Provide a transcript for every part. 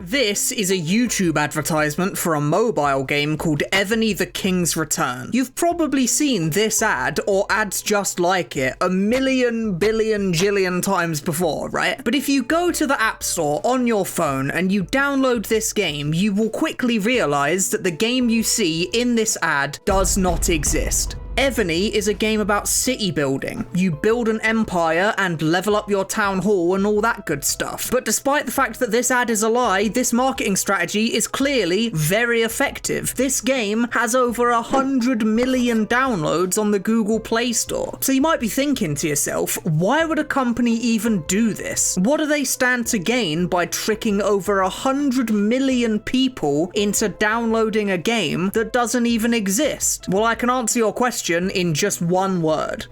This is a YouTube advertisement for a mobile game called Htwo the King's Return. You've probably seen this ad, or ads just like it, a million, billion, jillion times before, right? But if you go to the App Store on your phone and you download this game, you will quickly realize that the game you see in this ad does not exist. Htwo is a game about city building. You build an empire and level up your town hall and all that good stuff. But despite the fact that this ad is a lie, this marketing strategy is clearly very effective. This game has over 100 million downloads on the Google Play Store. So you might be thinking to yourself, why would a company even do this? What do they stand to gain by tricking over 100 million people into downloading a game that doesn't even exist? Well, I can answer your question in just one word: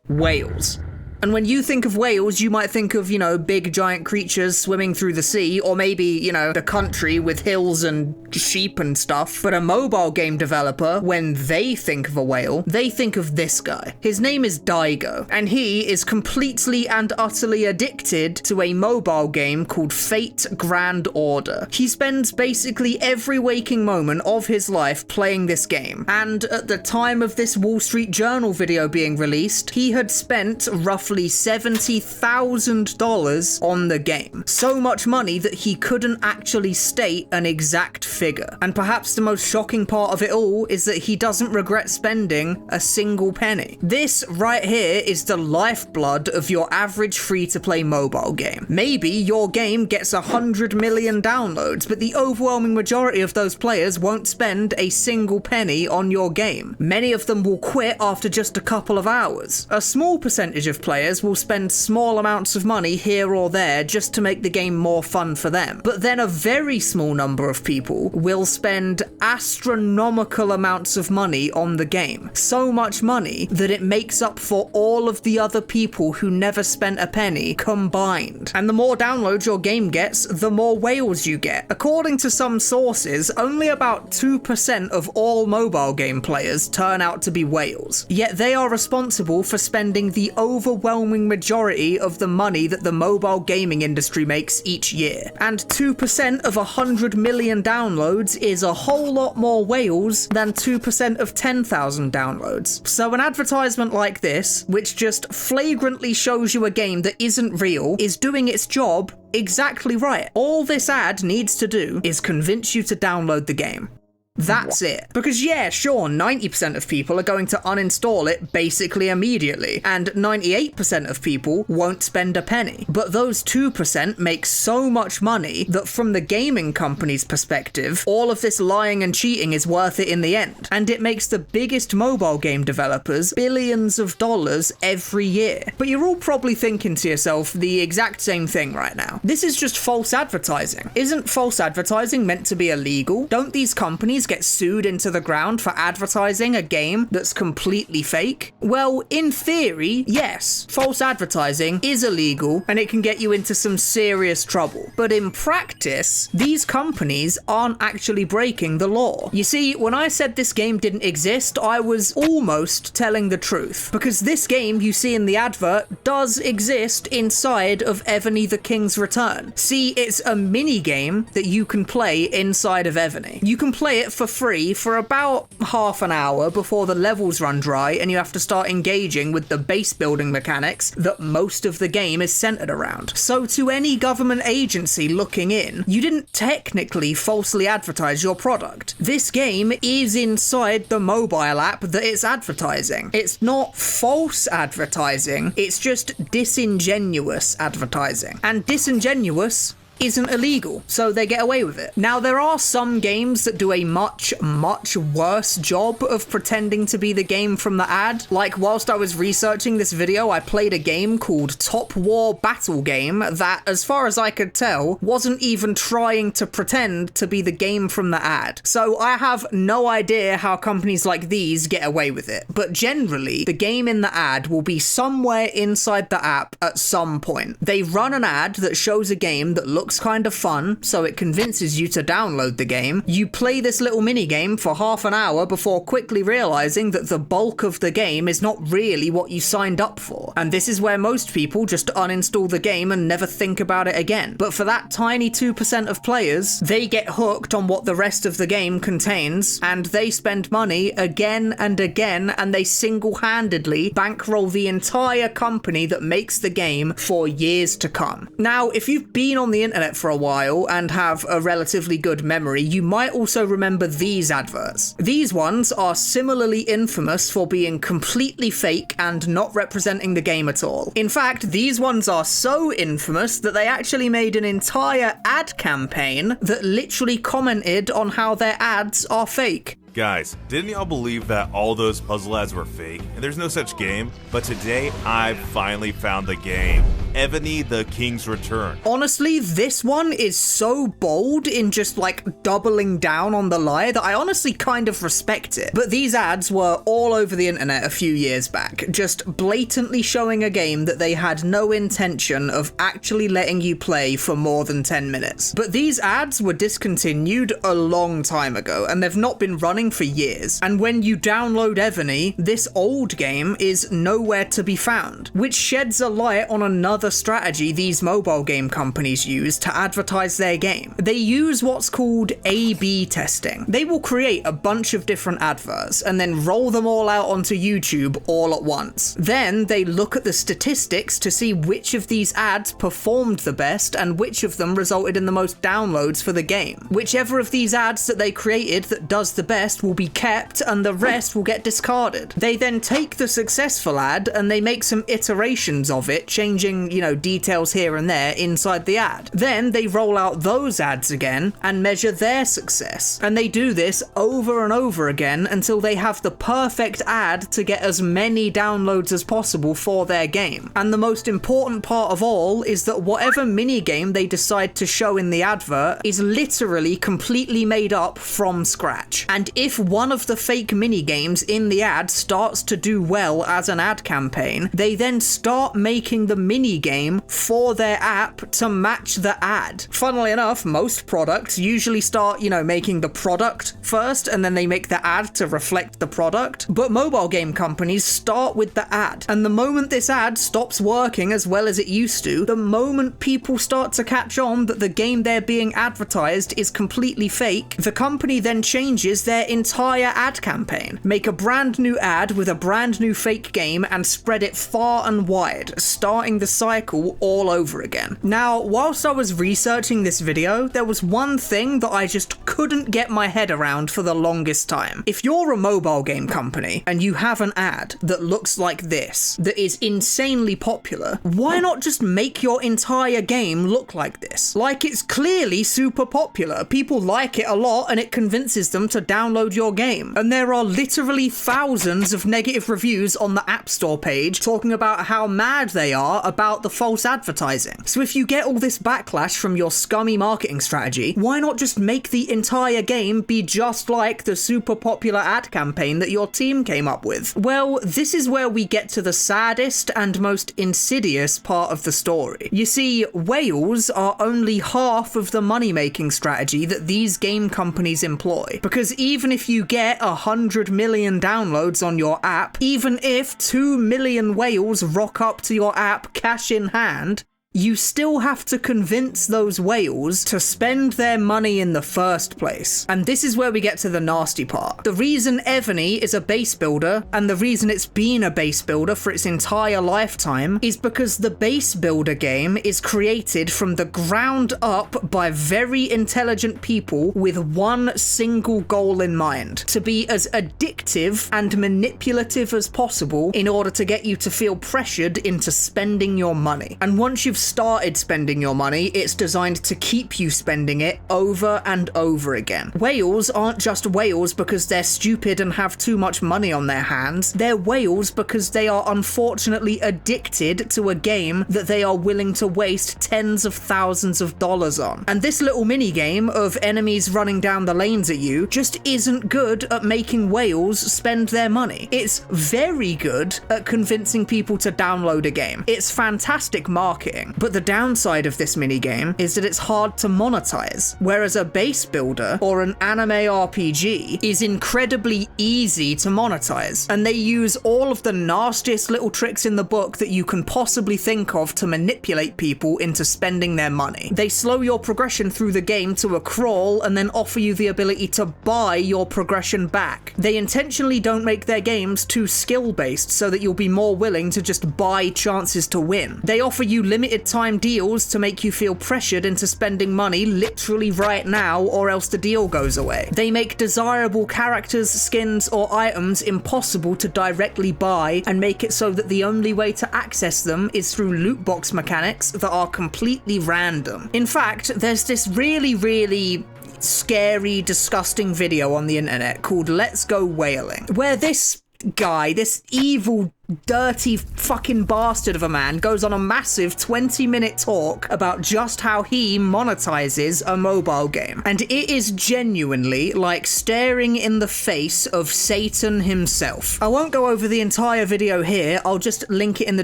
whales. And when you think of whales, you might think of, big giant creatures swimming through the sea, or maybe, the country with hills and sheep and stuff. But a mobile game developer, when they think of a whale, they think of this guy. His name is Daigo, and he is completely and utterly addicted to a mobile game called Fate Grand Order. He spends basically every waking moment of his life playing this game. And at the time of this Wall Street Journal video being released, he had spent roughly $70,000 on the game. So much money that he couldn't actually state an exact figure. And perhaps the most shocking part of it all is that he doesn't regret spending a single penny. This right here is the lifeblood of your average free-to-play mobile game. Maybe your game gets 100 million downloads, but the overwhelming majority of those players won't spend a single penny on your game. Many of them will quit after just a couple of hours. A small percentage of players will spend small amounts of money here or there just to make the game more fun for them. But then a very small number of people will spend astronomical amounts of money on the game. So much money that it makes up for all of the other people who never spent a penny combined. And the more downloads your game gets, the more whales you get. According to some sources, only about 2% of all mobile game players turn out to be whales. Yet they are responsible for spending the overwhelming majority of the money that the mobile gaming industry makes each year. And 2% of 100 million downloads is a whole lot more whales than 2% of 10,000 downloads. So an advertisement like this, which just flagrantly shows you a game that isn't real, is doing its job exactly right. All this ad needs to do is convince you to download the game. That's it. Because yeah, sure, 90% of people are going to uninstall it basically immediately, and 98% of people won't spend a penny. But those 2% make so much money that from the gaming company's perspective, all of this lying and cheating is worth it in the end. And it makes the biggest mobile game developers billions of dollars every year. But you're all probably thinking to yourself the exact same thing right now. This is just false advertising. Isn't false advertising meant to be illegal? Don't these companies get sued into the ground for advertising a game that's completely fake? Well, in theory, yes, false advertising is illegal and it can get you into some serious trouble. But in practice, these companies aren't actually breaking the law. You see, when I said this game didn't exist, I was almost telling the truth, because this game you see in the advert does exist inside of Htwo the King's Return. See, it's a mini game that you can play inside of Htwo. You can play it for free for about half an hour before the levels run dry and you have to start engaging with the base building mechanics that most of the game is centered around. So to any government agency looking in, you didn't technically falsely advertise your product. This game is inside the mobile app that it's advertising. It's not false advertising, it's just disingenuous advertising. And disingenuous isn't illegal, so they get away with it. Now, there are some games that do a much, much worse job of pretending to be the game from the ad. Like, whilst I was researching this video, I played a game called Top War Battle Game that, as far as I could tell, wasn't even trying to pretend to be the game from the ad. So I have no idea how companies like these get away with it. But generally, the game in the ad will be somewhere inside the app at some point. They run an ad that shows a game that looks looks kind of fun, so it convinces you to download the game. You play this little minigame for half an hour before quickly realizing that the bulk of the game is not really what you signed up for. And this is where most people just uninstall the game and never think about it again. But for that tiny 2% of players, they get hooked on what the rest of the game contains, and they spend money again and again, and they single-handedly bankroll the entire company that makes the game for years to come. Now, if you've been on the internet for a while and have a relatively good memory, you might also remember these adverts. These ones are similarly infamous for being completely fake and not representing the game at all. In fact, these ones are so infamous that they actually made an entire ad campaign that literally commented on how their ads are fake. Guys, didn't y'all believe that all those puzzle ads were fake and there's no such game? But today, I finally found the game. Ebony the King's Return. Honestly, this one is so bold in just like doubling down on the lie that I honestly kind of respect it. But these ads were all over the internet a few years back, just blatantly showing a game that they had no intention of actually letting you play for more than 10 minutes. But these ads were discontinued a long time ago, and they've not been running for years. And when you download Ebony, this old game is nowhere to be found, which sheds a light on another strategy these mobile game companies use to advertise their game. They use what's called A/B testing. They will create a bunch of different adverts and then roll them all out onto YouTube all at once. Then they look at the statistics to see which of these ads performed the best and which of them resulted in the most downloads for the game. Whichever of these ads that they created that does the best will be kept and the rest will get discarded. They then take the successful ad and they make some iterations of it, changing, details here and there inside the ad. Then they roll out those ads again and measure their success. And they do this over and over again until they have the perfect ad to get as many downloads as possible for their game. And the most important part of all is that whatever minigame they decide to show in the advert is literally completely made up from scratch. And if one of the fake minigames in the ad starts to do well as an ad campaign, they then start making the minigame for their app to match the ad. Funnily enough, most products usually start, making the product first and then they make the ad to reflect the product. But mobile game companies start with the ad. And the moment this ad stops working as well as it used to, the moment people start to catch on that the game they're being advertised is completely fake, the company then changes their entire ad campaign, make a brand new ad with a brand new fake game and spread it far and wide, starting the cycle all over again. Now, whilst I was researching this video, there was one thing that I just couldn't get my head around for the longest time. If you're a mobile game company and you have an ad that looks like this, that is insanely popular, why not just make your entire game look like this? Like, it's clearly super popular. People like it a lot and it convinces them to download your game. And there are literally thousands of negative reviews on the App Store page talking about how mad they are about the false advertising. So if you get all this backlash from your scummy marketing strategy, why not just make the entire game be just like the super popular ad campaign that your team came up with? Well, this is where we get to the saddest and most insidious part of the story. You see, whales are only half of the money-making strategy that these game companies employ. Because even if you get 100 million downloads on your app, even if 2 million whales rock up to your app cash in hand, you still have to convince those whales to spend their money in the first place. And this is where we get to the nasty part. The reason Ebony is a base builder, and the reason it's been a base builder for its entire lifetime, is because the base builder game is created from the ground up by very intelligent people with one single goal in mind: to be as addictive and manipulative as possible in order to get you to feel pressured into spending your money. And once you've started spending your money, it's designed to keep you spending it over and over again. Whales aren't just whales because they're stupid and have too much money on their hands. They're whales because they are unfortunately addicted to a game that they are willing to waste tens of thousands of dollars on. And this little mini game of enemies running down the lanes at you just isn't good at making whales spend their money. It's very good at convincing people to download a game. It's fantastic marketing. fun. But the downside of this minigame is that it's hard to monetize, whereas a base builder or an anime RPG is incredibly easy to monetize, and they use all of the nastiest little tricks in the book that you can possibly think of to manipulate people into spending their money. They slow your progression through the game to a crawl and then offer you the ability to buy your progression back. They intentionally don't make their games too skill-based so that you'll be more willing to just buy chances to win. They offer you limited time deals to make you feel pressured into spending money literally right now, or else the deal goes away. They make desirable characters, skins, or items impossible to directly buy and make it so that the only way to access them is through loot box mechanics that are completely random. In fact, there's this really scary, disgusting video on the internet called Let's Go Whaling, where this guy, this evil, dirty fucking bastard of a man, goes on a massive 20-minute talk about just how he monetizes a mobile game. And it is genuinely like staring in the face of Satan himself. I won't go over the entire video here, I'll just link it in the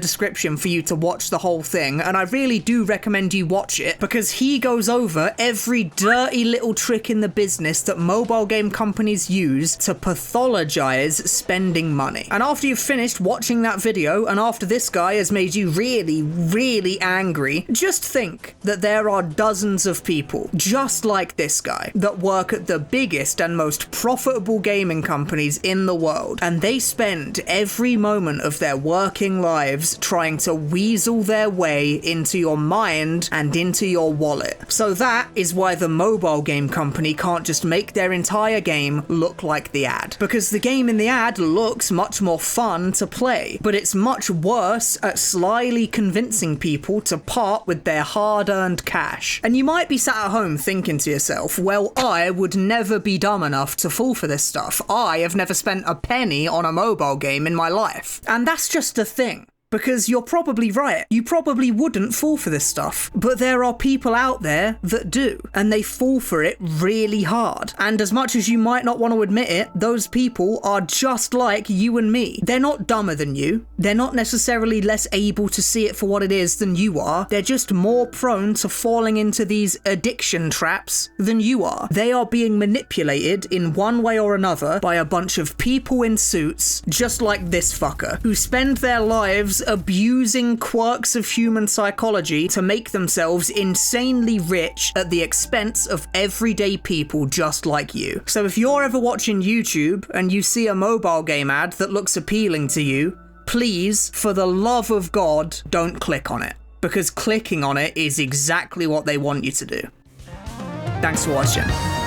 description for you to watch the whole thing, and I really do recommend you watch it, because he goes over every dirty little trick in the business that mobile game companies use to pathologize spending money. And after you've finished watching that video, and after this guy has made you really angry, just think that there are dozens of people just like this guy that work at the biggest and most profitable gaming companies in the world, and they spend every moment of their working lives trying to weasel their way into your mind and into your wallet. So that is why the mobile game company can't just make their entire game look like the ad, because the game in the ad looks much more fun to play, but it's much worse at slyly convincing people to part with their hard-earned cash. And you might be sat at home thinking to yourself, well, I would never be dumb enough to fall for this stuff. I have never spent a penny on a mobile game in my life. And that's just the thing. Because you're probably right, you probably wouldn't fall for this stuff, but there are people out there that do, and they fall for it really hard. And as much as you might not want to admit it, those people are just like you and me. They're not dumber than you, they're not necessarily less able to see it for what it is than you are, they're just more prone to falling into these addiction traps than you are. They are being manipulated in one way or another by a bunch of people in suits, just like this fucker, who spend their lives abusing quirks of human psychology to make themselves insanely rich at the expense of everyday people just like you. So if you're ever watching YouTube and you see a mobile game ad that looks appealing to you, please, for the love of God, don't click on it, because clicking on it is exactly what they want you to do. Thanks for watching.